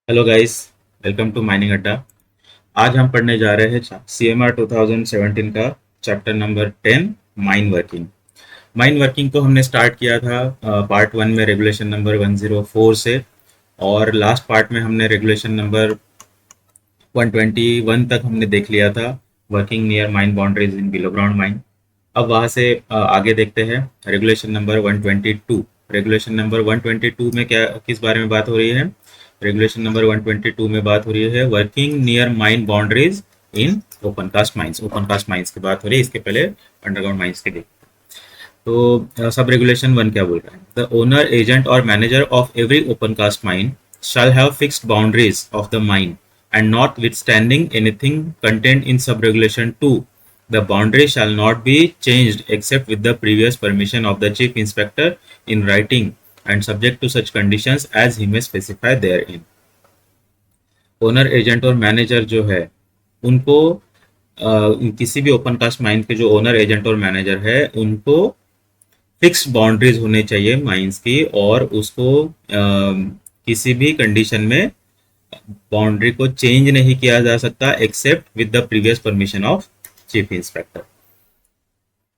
Hello guys, welcome to mining Adda. आज हम पढ़ने जा रहे हैं CMR 2017 का chapter number 10, mine working. Mine working को हमने स्टार्ट किया था पार्ट वन में रेगुलेशन नंबर 104 से, और लास्ट पार्ट में हमने रेगुलेशन नंबर 121 तक हमने देख लिया था, working near mine boundaries in below ground mine. अब वहाँ से आगे देखते हैं रेगुलेशन नंबर 122। रेगुलेशन नंबर 122 में क्या किस बारे में बात हो रही है? रेगुलेशन नंबर 122 में बात हो रही है working near mine boundaries in open cast mines. Open cast mines की बात हो रही है, इसके पहले अंडरग्राउंड माइंस की देखते हैं। तो सब रेगुलेशन वन क्या बोल रहा है? द ओनर, एजेंट और manager of every open cast mine shall have fixed boundaries of the mine, and notwithstanding anything contained in sub-regulation 2, the boundary shall not be changed except with the previous permission of the chief inspector in writing and subject to such conditions as he may specify therein. Owner, agent और manager जो है उनको किसी भी open cast mine के जो owner, agent और manager है उनको फिक्स्ड बाउंड्रीज होने चाहिए माइंस की, और उसको किसी भी कंडीशन में बाउंड्री को चेंज नहीं किया जा सकता except with the previous permission of chief inspector.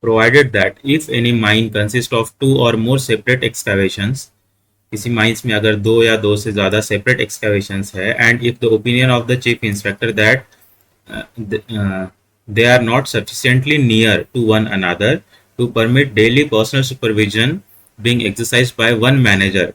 Provided that if any mine consist of two or more separate एक्सकैवेशंस, किसी माइंस में अगर दो या दो से ज़्यादा सेपरेट एक्सकैवेशंस है, and if the opinion of the chief inspector that they are not sufficiently near to one another to permit daily personal supervision being exercised by one manager,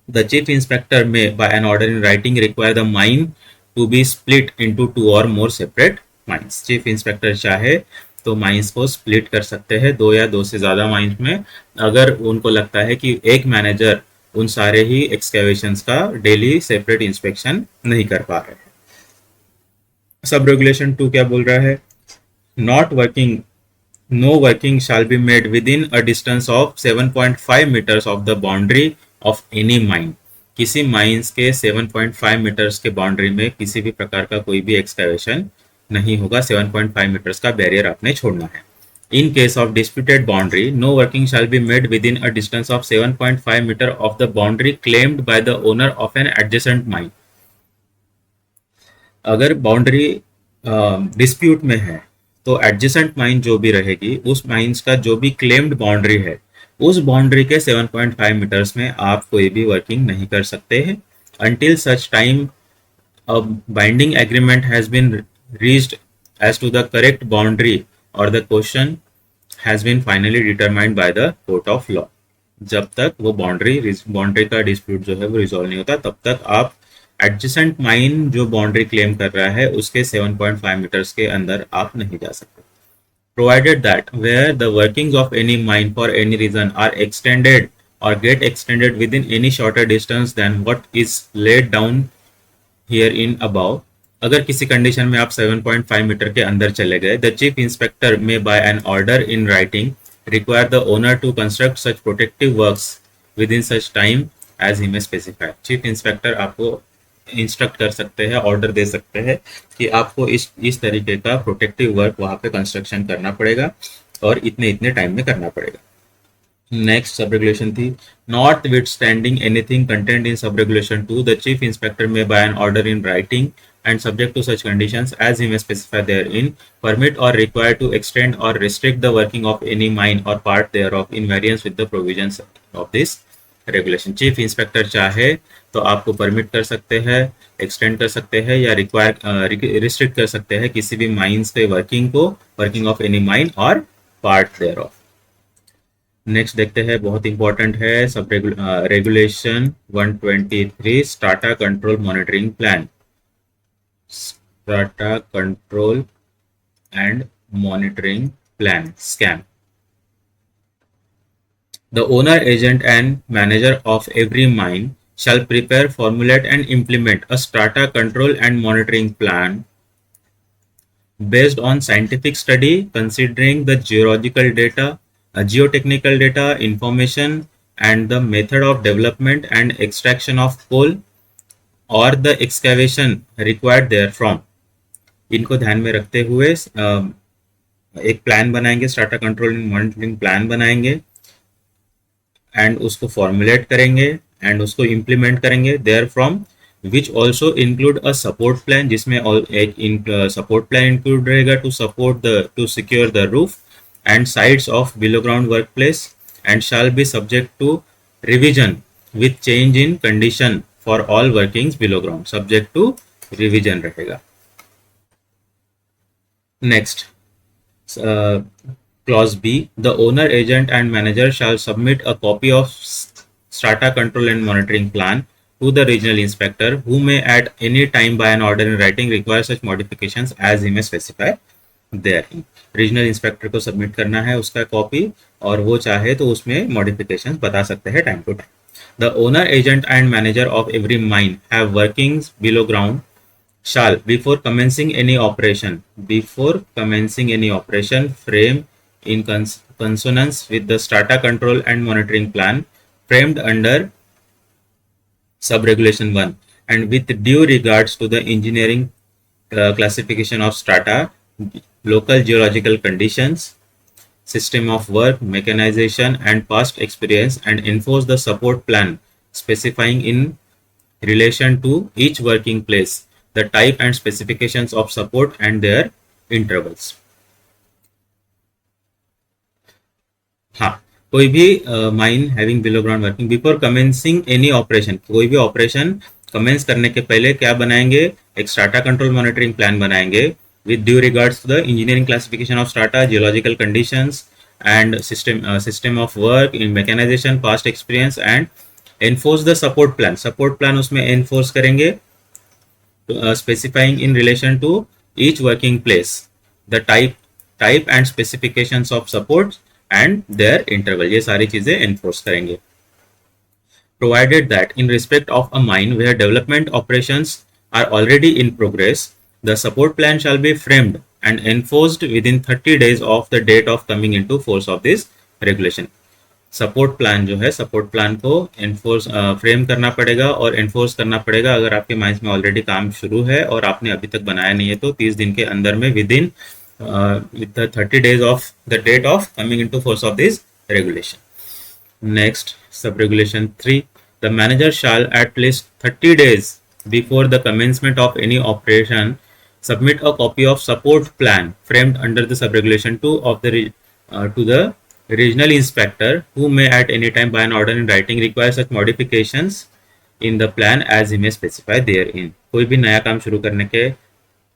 the chief inspector may, by an order in writing, require the mine to be split into two or more separate mines. chief inspector चाहे तो mines को split कर सकते हैं दो या दो से ज़्यादा माइंस में, अगर उनको लगता है कि एक मैनेजर उन सारे ही एक्सकेवेशंस का डेली सेपरेट इंस्पेक्शन नहीं कर पा रहे हैं। सब रेगुलेशन 2 क्या बोल रहा है? Not working, no working shall be made within a distance of 7.5 metres of the boundary of any mine. किसी माइंस के 7.5 मीटर्स के बाउंड्री में किसी भी प्रकार का कोई भी एक्सकैवेशन नहीं होगा। 7.5 मीटर्स का बैरियर आपने छोड़ना है। In case of disputed boundary, no working shall be made within a distance of 7.5 metre of the boundary claimed by the owner of an adjacent mine. अगर बाउंड्री डिस्प्यूट में है तो adjacent mine जो भी रहेगी उस mines का जो भी क्लेम्ड बाउंड्री है उस बाउंड्री के 7.5 मीटर्स में आप कोई भी वर्किंग नहीं कर सकते हैं until such time a binding agreement has been reached as to the correct boundary or the question has been finally determined by the court of law। जब तक वो बाउंड्री का डिस्प्यूट जो है वो रिजॉल्व नहीं होता तब तक आप एडजेसेंट माइन जो बाउंड्री क्लेम कर रहा है उसके 7.5 मीटर्स के अंदर आप नहीं जा सकते। Provided that where the workings of any mine for any reason are extended or get extended within any shorter distance than what is laid down here in above. अगर किसी कंडीशन में आप 7.5 मीटर के अंदर चले गए, the chief inspector may by an order in writing require the owner to construct such protective works within such time as he may specify. Chief inspector आपको instruct कर सकते हैं, ऑर्डर दे सकते हैं कि आपको इस तरीके का प्रोटेक्टिव वर्क वहाँ पे कंस्ट्रक्शन करना पड़ेगा और इतने इतने टाइम में करना पड़ेगा। Next sub regulation three notwithstanding anything content in sub regulation 2, the chief inspector may by an order in writing and subject to such conditions as he may specify therein, permit or require to extend or restrict the working of any mine or part thereof in variance with the provisions of this regulation। Chief inspector चाहे तो आपको permit कर सकते हैं, extend कर सकते हैं या रिस्ट्रिक्ट कर सकते हैं किसी भी माइंस के वर्किंग को, वर्किंग ऑफ एनी माइन और पार्ट देयरऑफ। नेक्स्ट देखते हैं, बहुत इंपॉर्टेंट है sub regulation 123 strata control monitoring plan. Strata Control and Monitoring Plan (SCAM). The owner, agent and manager of every mine shall prepare, formulate and implement a strata control and monitoring plan based on scientific study considering the geological data, geotechnical data, information and the method of development and extraction of coal or the excavation required therefrom। इनको ध्यान में रखते हुए एक plan बनाएंगे, strata control and monitoring plan बनाएंगे and उसको formulate करेंगे एंड उसको इम्प्लीमेंट करेंगे। There from which also include a support plan, जिसमें एक सपोर्ट प्लान इंक्लूड रहेगा to secure the roof and sides of below ground work place and shall be subject to revision with change in condition for all workings below ground, subject to revision रहेगा. Next, clause B, the owner, agent and manager shall submit a copy of strata control and monitoring plan to the regional inspector, who may at any time by an order in writing require such modifications as he may specify therein. Regional inspector को submit करना है उसका copy, और वो चाहे तो उसमें modifications बता सकते हैं time to time. The owner, agent and manager of every mine have workings below ground shall before commencing any operation frame in consonance with the strata control and monitoring plan framed under sub regulation 1 and with due regards to the engineering classification of strata, local geological conditions, system of work, mechanization and past experience, and enforce the support plan specifying in relation to each working place the type and specifications of support and their intervals. हाँ, कोई भी mine having below ground working before commencing any operation, कोई भी operation commence करने के पहले क्या बनाएंगे, एक स्ट्राटा कंट्रोल मॉनिटरिंग प्लान बनाएंगे with due regards to the engineering classification of strata, geological conditions and system of work in mechanisation, past experience and enforce the support plan. Support plan उसमें enforce करेंगे specifying in relation to each working place the type and specifications of support and their interval. ये सारी चीजें enforce करेंगे. Provided that in respect of a mine where development operations are already in progress, the support plan shall be framed and enforced within 30 days of the date of coming into force of this regulation. Support plan जो है, support plan को enforce frame करना पड़ेगा और enforce करना पड़ेगा. अगर आपके माइंस में ऑलरेडी काम शुरू है और आपने अभी तक बनाया नहीं है तो 30 दिन के अंदर में within with the 30 days of the date of coming into force of this regulation. Next, sub regulation 3, the manager shall at least 30 days before the commencement of any operation submit a copy of support plan framed under the sub regulation 2 of the to the regional inspector, who may at any time by an order in writing require such modifications in the plan as he may specify therein. कोई भी नया काम शुरू करने के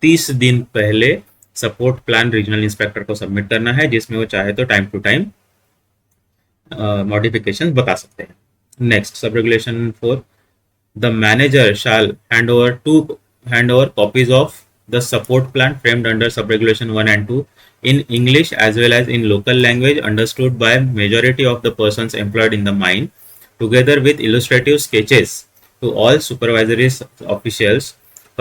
30 दिन पहले support plan regional inspector को सबमिट करना है, जिसमें वो चाहे तो टाइम टू टाइम मॉडिफिकेशंस बता सकते हैं. Next, sub regulation 4, the manager shall hand over copies of the support plan framed under sub-regulation 1 and 2 in English as well as in local language understood by majority of the persons employed in the mine, together with illustrative sketches to all supervisory officials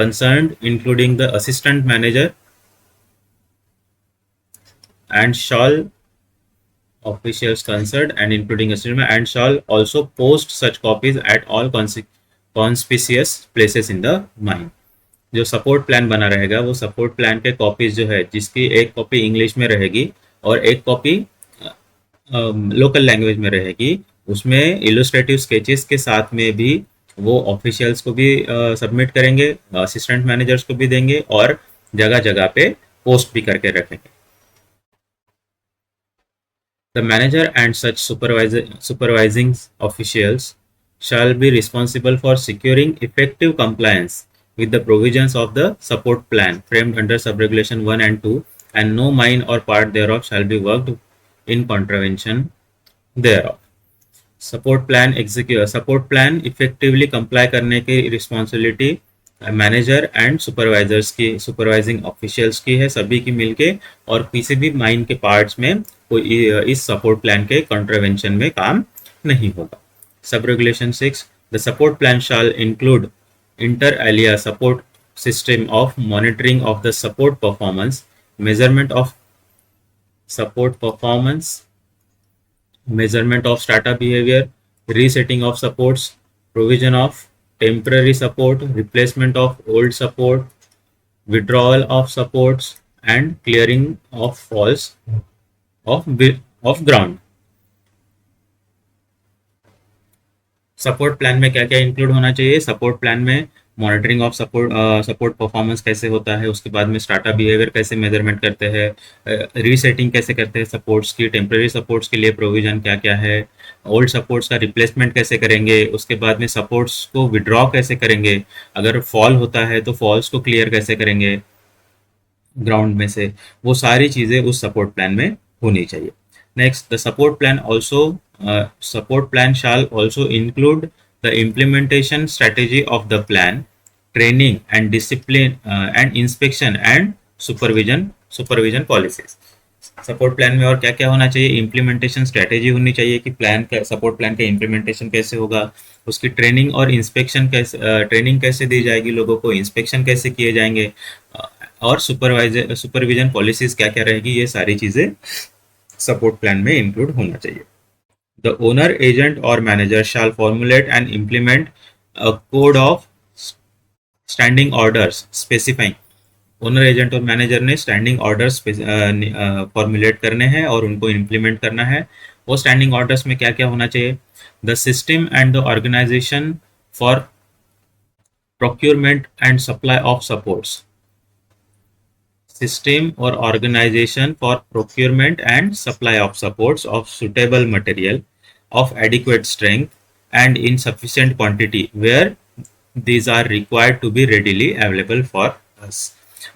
concerned, including the assistant manager, and shall officials concerned and including assistant and shall also post such copies at all conspicuous places in the mine. जो support plan बना रहेगा वो support plan के copies जो है, जिसकी एक copy English में रहेगी और एक कॉपी लोकल लैंग्वेज में रहेगी, उसमें इलस्ट्रेटिव स्केचेस के साथ में भी वो ऑफिशियल्स को भी सबमिट करेंगे, असिस्टेंट मैनेजर्स को भी देंगे और जगह जगह पे पोस्ट भी करके रखेंगे. The manager and such supervising officials shall be responsible for securing effective compliance with the provisions of the support plan framed under sub-regulation 1 and 2, and no mine or part thereof shall be worked in contravention thereof. Support plan effectively comply करने की responsibility manager and supervisors की, supervising officials की है, सभी की मिलके, और किसी भी माइन के पार्ट्स में कोई इस सपोर्ट प्लान के कॉन्ट्रावेंशन में काम नहीं होगा. Sub regulation 6, the support plan shall include inter alia support system of monitoring of the support performance, measurement of support performance, measurement of strata behavior, resetting of supports, provision of temporary support, replacement of old support, withdrawal of supports, and clearing of falls of ground. Support plan में क्या क्या include होना चाहिए? Support plan में monitoring of support performance कैसे होता है, उसके बाद में स्टार्टअप बिहेवियर कैसे मेजरमेंट करते हैं, रीसेटिंग कैसे करते हैं सपोर्ट्स की, टेम्प्रेरी सपोर्ट्स के लिए प्रोविजन क्या क्या है, ओल्ड सपोर्ट्स का रिप्लेसमेंट कैसे करेंगे, उसके बाद में सपोर्ट्स को विड्रॉ कैसे करेंगे, अगर फॉल होता है तो फॉल्स को क्लियर कैसे करेंगे ग्राउंड में से, वो सारी चीज़ें उस सपोर्ट प्लान में होनी चाहिए। Next, the support plan shall also include the implementation strategy of the plan, training and discipline and inspection and supervision policies. Support plan में और क्या क्या होना चाहिए, इम्प्लीमेंटेशन स्ट्रेटेजी होनी चाहिए कि प्लान का सपोर्ट प्लान का इम्प्लीमेंटेशन कैसे होगा, उसकी ट्रेनिंग और इंस्पेक्शन कैसे, ट्रेनिंग कैसे दी जाएगी लोगों को, इंस्पेक्शन कैसे किए जाएंगे, और सुपरविजन पॉलिसीज क्या क्या रहेगी, ये सारी चीज़ें सपोर्ट प्लान में इंक्लूड होना चाहिए। द ओनर एजेंट और manager shall formulate and implement a code of standing orders specifying. Owner agent और मैनेजर ने स्टैंडिंग ऑर्डर्स फॉर्मुलेट करने हैं और उनको इम्प्लीमेंट करना है। वो स्टैंडिंग ऑर्डर्स में क्या क्या होना चाहिए, the system and the organisation for procurement and supply of supports, system or organization for procurement and supply of supports of suitable material of adequate strength and in sufficient quantity where these are required to be readily available for us.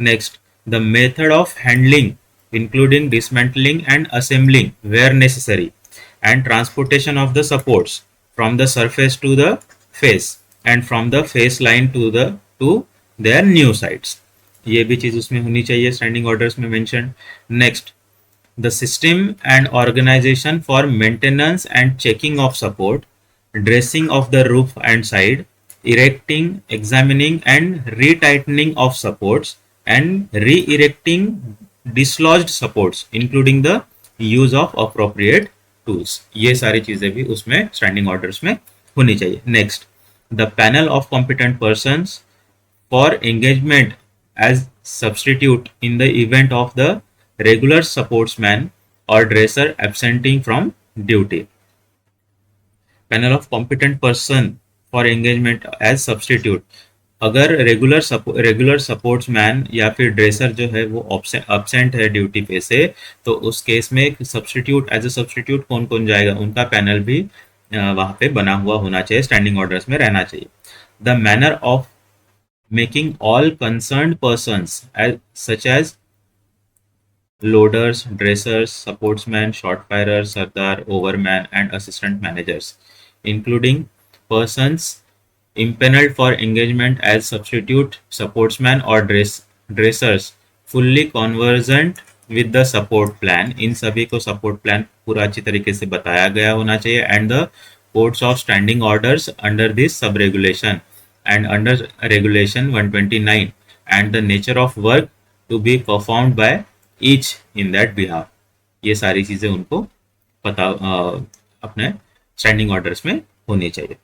Next, the method of handling including dismantling and assembling where necessary and transportation of the supports from the surface to the face and from the face line to their new sites, ये भी चीज उसमें होनी चाहिए standing orders में mention. Next, the system and organisation for maintenance and checking of support, dressing of the roof and side, erecting, examining and retightening of supports and re-erecting dislodged supports including the use of appropriate tools, ये सारी चीजें भी उसमें standing orders में होनी चाहिए। Next, the panel of competent persons for engagement as substitute in the event of the regular sportsman or dresser absenting from duty. Panel of competent person for engagement as substitute, अगर regular सपोर्ट्समैन या फिर dresser जो है वो absent है duty पे से, तो उस केस में सब्सटीट्यूट एज अ सब्सटीट्यूट कौन कौन जाएगा, उनका पैनल भी वहाँ पे बना हुआ होना चाहिए, स्टैंडिंग ऑर्डर्स में रहना चाहिए। The manner of making all concerned persons such as loaders, dressers, supportsmen, shot firers, sardar, overman, and assistant managers, including persons impaneled for engagement as substitute supportsman or dressers, fully conversant with the support plan, इन सभी को support plan पूरा अच्छी तरीके से बताया गया होना चाहिए, and the codes of standing orders under this sub regulation and under regulation 129 and the nature of work to be performed by each in that behalf, ये सारी चीजें उनको पता अपने स्टैंडिंग ऑर्डर्स में होनी चाहिए।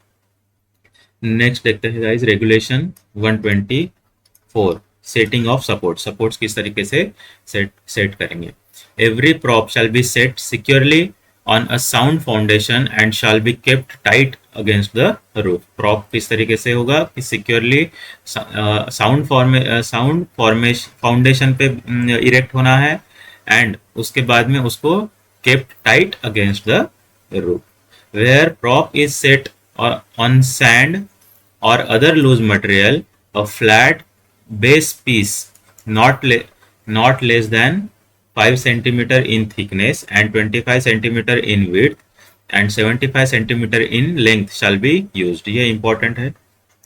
नेक्स्ट देखते हैं guys, regulation 124, setting of supports किस तरीके से सेट करेंगे। Every prop shall be set securely on a sound foundation and shall be kept tight against the roof। prop किस तरीके से होगा कि सिक्योरली साउंड फाउंडेशन पे इरेक्ट होना है एंड उसके बाद में उसको kept tight against the roof, where prop is set on sand or other loose material, a flat base piece not less than 5 centimeter in thickness and 25 centimeter in width and 75 centimeter in length shall be used। ये important है,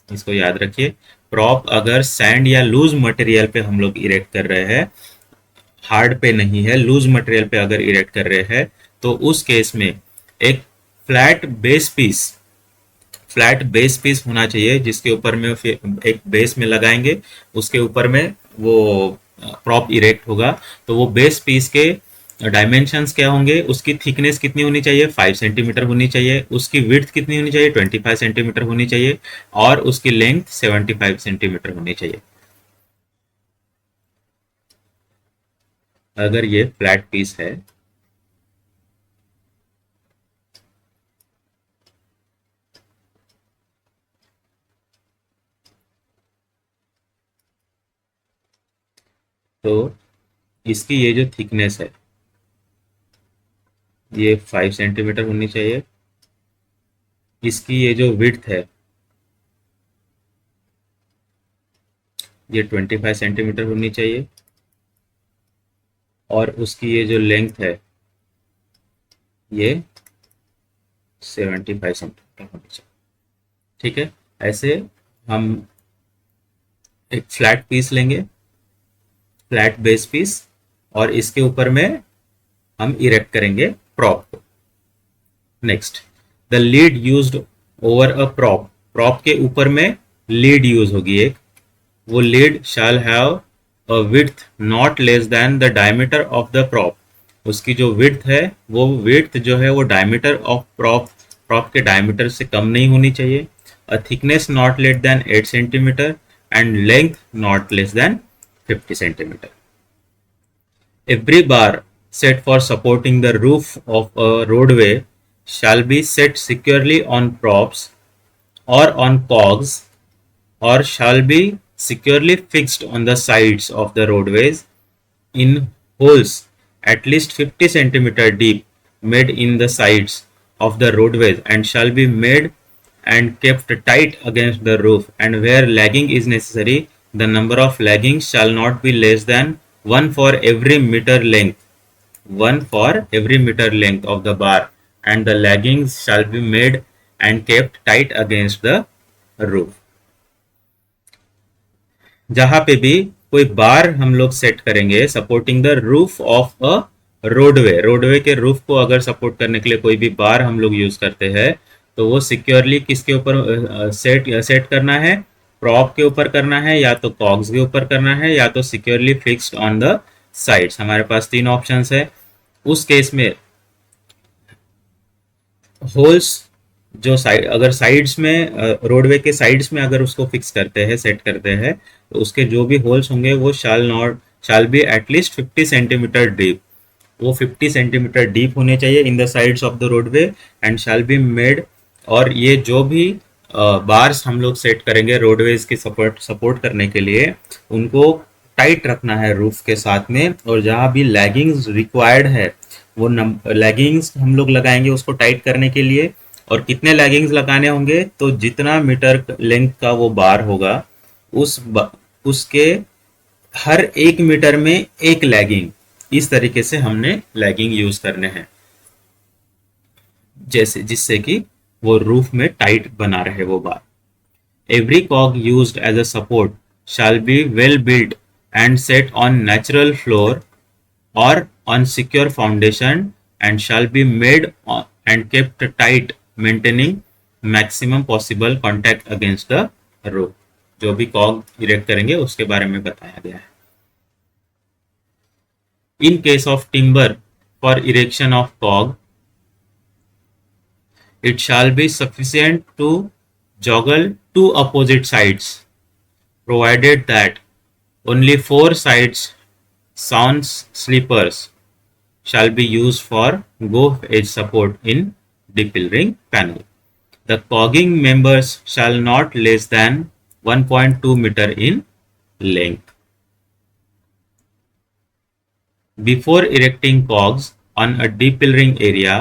इसको याद रखिए। Prop अगर sand या loose material पे हम लोग इरेक्ट कर रहे हैं, हार्ड पे नहीं है, लूज मटेरियल पे अगर इरेक्ट कर रहे हैं, तो उस केस में एक फ्लैट बेस पीस होना चाहिए जिसके ऊपर में फिर एक बेस में लगाएंगे, उसके ऊपर में वो प्रॉप इरेक्ट होगा। तो वो बेस पीस के डायमेंशंस क्या होंगे, उसकी थिकनेस कितनी होनी चाहिए, 5 सेंटीमीटर होनी चाहिए, उसकी विड्थ कितनी होनी चाहिए, 25 सेंटीमीटर होनी चाहिए, और उसकी लेंथ 75 सेंटीमीटर होनी चाहिए। अगर ये फ्लैट पीस है तो इसकी ये जो थिकनेस है ये 5 सेंटीमीटर होनी चाहिए, इसकी ये जो विड्थ है ये 25 सेंटीमीटर होनी चाहिए, और उसकी ये जो लेंथ है ये 75 सेंटीमीटर होनी चाहिए। ठीक है, ऐसे हम एक फ्लैट पीस लेंगे, फ्लैट बेस पीस, और इसके ऊपर में हम इरेक्ट करेंगे प्रॉप को। Next, the lead used over a prop, prop के ऊपर में लीड यूज होगी एक, वो lead shall have a width not less than the diameter of the prop, उसकी जो विड्थ है वो विड्थ जो है वो डायमीटर ऑफ प्रॉप, प्रॉप के डायमीटर से कम नहीं होनी चाहिए, अ thickness not less than 8 centimetre and length not less than 50 centimetre. Every bar set for supporting the roof of a roadway shall be set securely on props or on cogs, or shall be securely fixed on the sides of the roadways in holes at least 50 centimeter deep made in the sides of the roadways, and shall be made and kept tight against the roof, and where lagging is necessary the number of laggings shall not be less than one for every meter length, one for every meter length of the bar, and the laggings shall be made and kept tight against the roof। जहां पे भी कोई बार हम लोग set करेंगे supporting the roof of a roadway, roadway के roof को अगर सपोर्ट करने के लिए कोई भी बार हम लोग यूज करते हैं तो वो सिक्योरली किसके ऊपर सेट करना है, प्रॉप के ऊपर करना है, या तो कॉग्स के ऊपर करना है, या तो securely fixed on the sides. हमारे पास तीन ऑप्शंस है। उस केस में होल्स जो साइड, अगर साइड्स में रोडवे के साइड्स में अगर उसको फिक्स करते हैं, सेट करते हैं, तो उसके जो भी होल्स होंगे वो shall be at least 50 centimetre deep, वो 50 सेंटीमीटर डीप होने चाहिए in the sides of the roadway, and shall be made, और ये जो भी बार्स हम लोग सेट करेंगे रोडवेज की सपोर्ट करने के लिए, उनको टाइट रखना है रूफ के साथ में, और जहाँ भी लैगिंग्स रिक्वायर्ड है वो लैगिंग्स हम लोग लगाएंगे उसको टाइट करने के लिए। और कितने लैगिंग्स लगाने होंगे, तो जितना मीटर लेंथ का वो बार होगा उसके हर 1 मीटर में एक लैगिंग, इस तरीके से हमने लैगिंग यूज करने हैं, जैसे जिससे कि वो रूफ में टाइट बना रहे वो bar. Every cog used as a support shall be well built and set on natural floor or on secure foundation, and shall be made and kept tight, maintaining maximum possible contact against the roof। जो भी कॉग erect करेंगे उसके बारे में बताया गया है। In case of timber for erection of cog, it shall be sufficient to joggle two opposite sides, provided that only 4 sides sound sleepers shall be used for go edge support in D-pillar panel. The cogging members shall not less than 1.2 meter in length. Before erecting cogs on a D-pillaring area,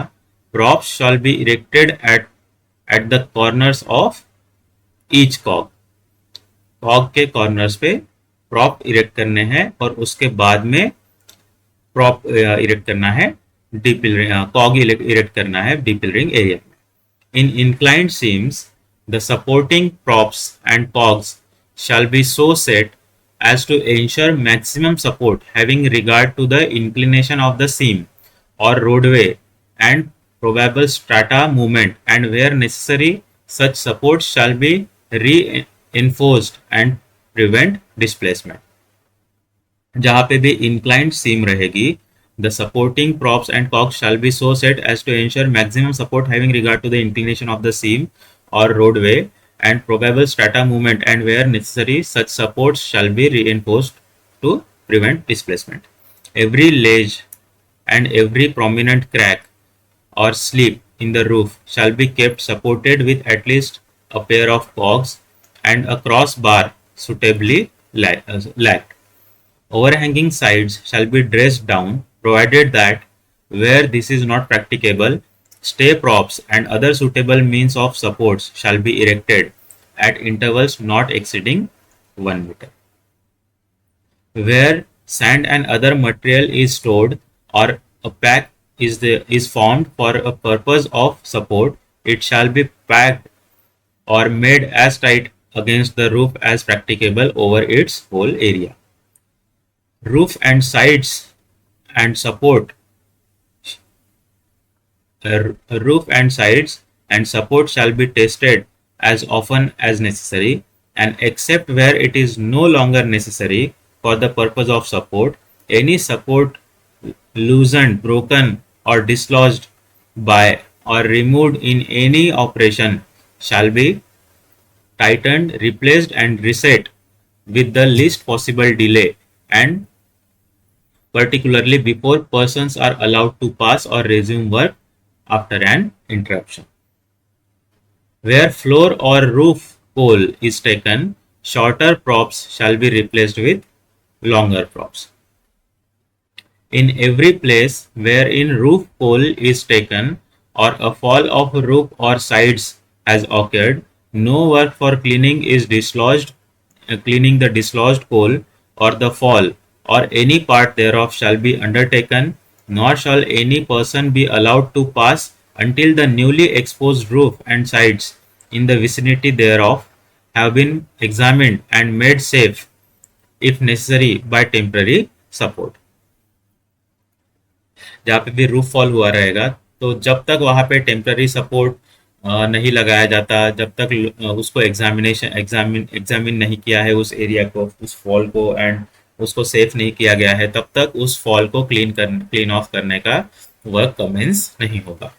props shall be erected at the corners of each cog. कॉग के corners पे prop erect करने हैं, और उसके बाद में prop erect करना है डी पिलरिंग, कॉग इरेक्ट करना है डी पिलरिंग एरिया में। In inclined seems the supporting props and COGS shall be so set as to ensure maximum support having regard to the inclination of the seam or roadway and probable strata movement, and where necessary such support shall be reinforced and prevent displacement। जहां पे भी inclined seam रहेगी, the supporting props and cogs shall be so set as to ensure maximum support having regard to the inclination of the seam or roadway and probable strata movement, and where necessary such supports shall be reinforced to prevent displacement। Every ledge and every prominent crack or slip in the roof shall be kept supported with at least a pair of cogs and a crossbar suitably lagged। Overhanging sides shall be dressed down, provided that where this is not practicable, stay props and other suitable means of supports shall be erected at intervals not exceeding 1 meter. Where sand and other material is stored or a pack is formed for a purpose of support, it shall be packed or made as tight against the roof as practicable over its whole area. Roof and sides and support roof and sides and support shall be tested as often as necessary, and except where it is no longer necessary for the purpose of support, any support loosened, broken or dislodged by or removed in any operation shall be tightened, replaced and reset with the least possible delay, and particularly before persons are allowed to pass or resume work after an interruption. Where floor or roof pole is taken, shorter props shall be replaced with longer props. In every place wherein roof pole is taken or a fall of roof or sides has occurred, no work for cleaning the dislodged pole or the fall or any part thereof shall be undertaken, nor shall any person be allowed to pass until the newly exposed roof and sides in the vicinity thereof have been examined and made safe, if necessary, by temporary support. जहाँ पे भी roof fall हुआ रहेगा, तो जब तक वहाँ पे टेम्पररी सपोर्ट नहीं लगाया जाता, जब तक उसको एग्जामिन नहीं किया है उस एरिया को, उस फॉल को, एंड उसको सेफ नहीं किया गया है, तब तक उस फॉल को क्लीन ऑफ करने का वर्क कमेंस नहीं होगा.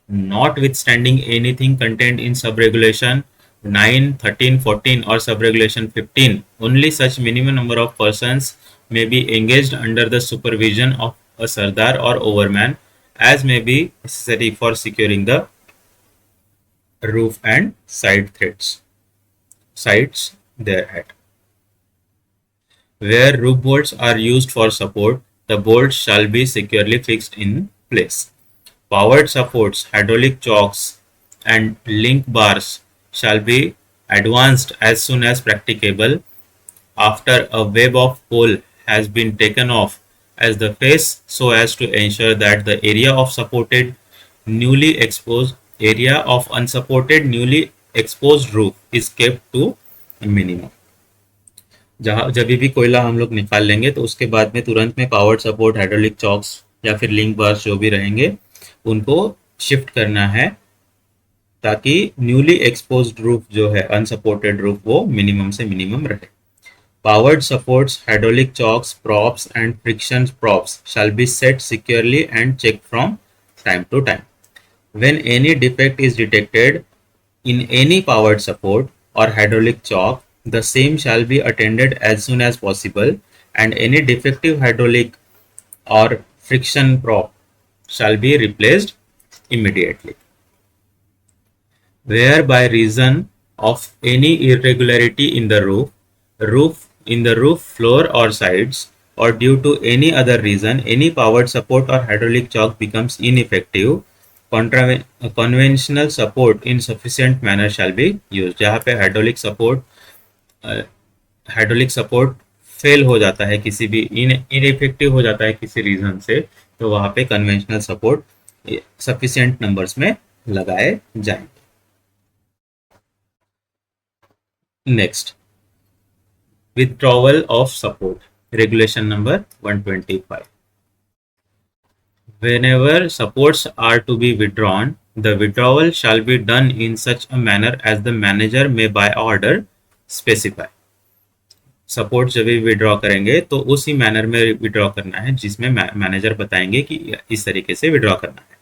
Not with standing anything content in sub regulation 9, 13, 14 or sub-regulation 15, only such minimum number of persons may be engaged under the supervision of a sardar or overman as may be necessary for securing the roof and sides thereat. Where roof bolts are used for support, the bolts shall be securely fixed in place. Powered supports, hydraulic chocks and link bars shall be advanced as soon as practicable after a web of pole has been taken off as the face, so as to ensure that the area of unsupported newly exposed roof is kept to minimum. जब भी कोयला हम लोग निकाल लेंगे तो उसके बाद में तुरंत में पावर्ड सपोर्ट, हाइड्रोलिक चॉक्स या फिर लिंक बार्स जो भी रहेंगे उनको शिफ्ट करना है, ताकि न्यूली एक्सपोज्ड रूफ जो है, अनसपोर्टेड रूफ, वो मिनिमम से मिनिमम रहे. Powered supports, hydraulic chocks, props and friction props shall be set securely and checked from time to time. When any defect is detected in any powered support or hydraulic chock, the same shall be attended as soon as possible, and any defective hydraulic or friction prop shall be replaced immediately. Where by reason of any irregularity in the roof, floor or sides, or due to any other reason, any powered support or hydraulic chock becomes ineffective, conventional support in sufficient manner shall be used. जहाँ पे hydraulic support fail हो जाता है, किसी भी ineffective हो जाता है किसी रीजन से, तो वहाँ पे कन्वेंशनल सपोर्ट सफिशिएंट नंबर्स में लगाए जाएंगे. Next, withdrawal of support, regulation number 125. Whenever supports are to be withdrawn, the withdrawal shall be done in such a manner as the manager may by order specify. Support जब भी withdraw करेंगे तो उसी manner में withdraw करना है जिसमें manager बताएंगे कि इस तरीके से विड्रॉ करना है.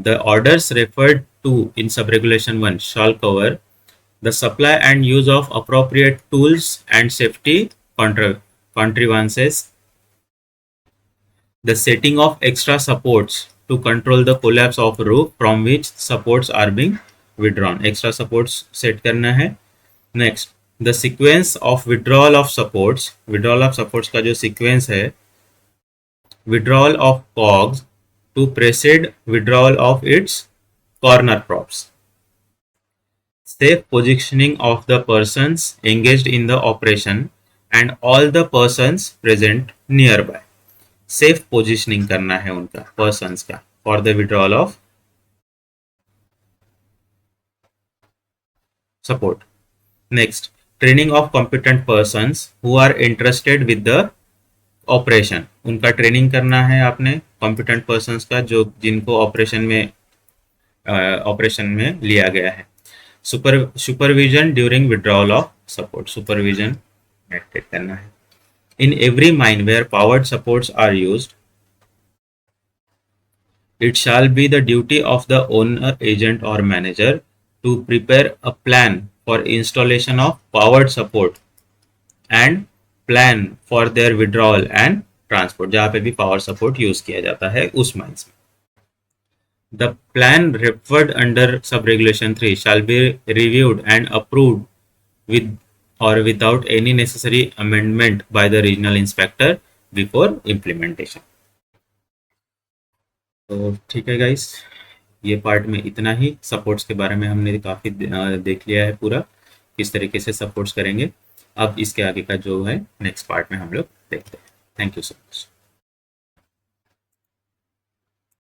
The orders referred to in sub regulation 1 shall cover the supply and use of appropriate tools and safety contrivances, the setting of extra supports to control the collapse of roof from which supports are being withdrawn. Extra supports set करना है. Next, the sequence of withdrawal of supports का जो sequence है, withdrawal of cogs to precede withdrawal of its corner props. Safe positioning of the persons engaged in the operation and all the persons present nearby. Safe positioning करना है उनका persons का for the withdrawal of support. Next, training of competent persons who are interested with the operation, उनका training करना है आपने competent persons का जो जिनको ऑपरेशन में लिया गया है. Supervision during withdrawal of support, supervision मेडिटेट करना है. In every mine where powered supports are used, it shall be the duty of the owner, agent or manager to prepare a plan for installation of powered support and plan for their withdrawal and transport, जहां पे भी power support use किया जाता है उस mines में. The plan referred under sub regulation 3 shall be reviewed and approved with or without any necessary amendment by the regional inspector before implementation. तो ठीक है गाइस, ये पार्ट में इतना ही. सपोर्ट्स के बारे में हमने काफ़ी देख लिया है पूरा, किस तरीके से सपोर्ट्स करेंगे. अब इसके आगे का जो है नेक्स्ट पार्ट में हम लोग देखते हैं. Thank you so much.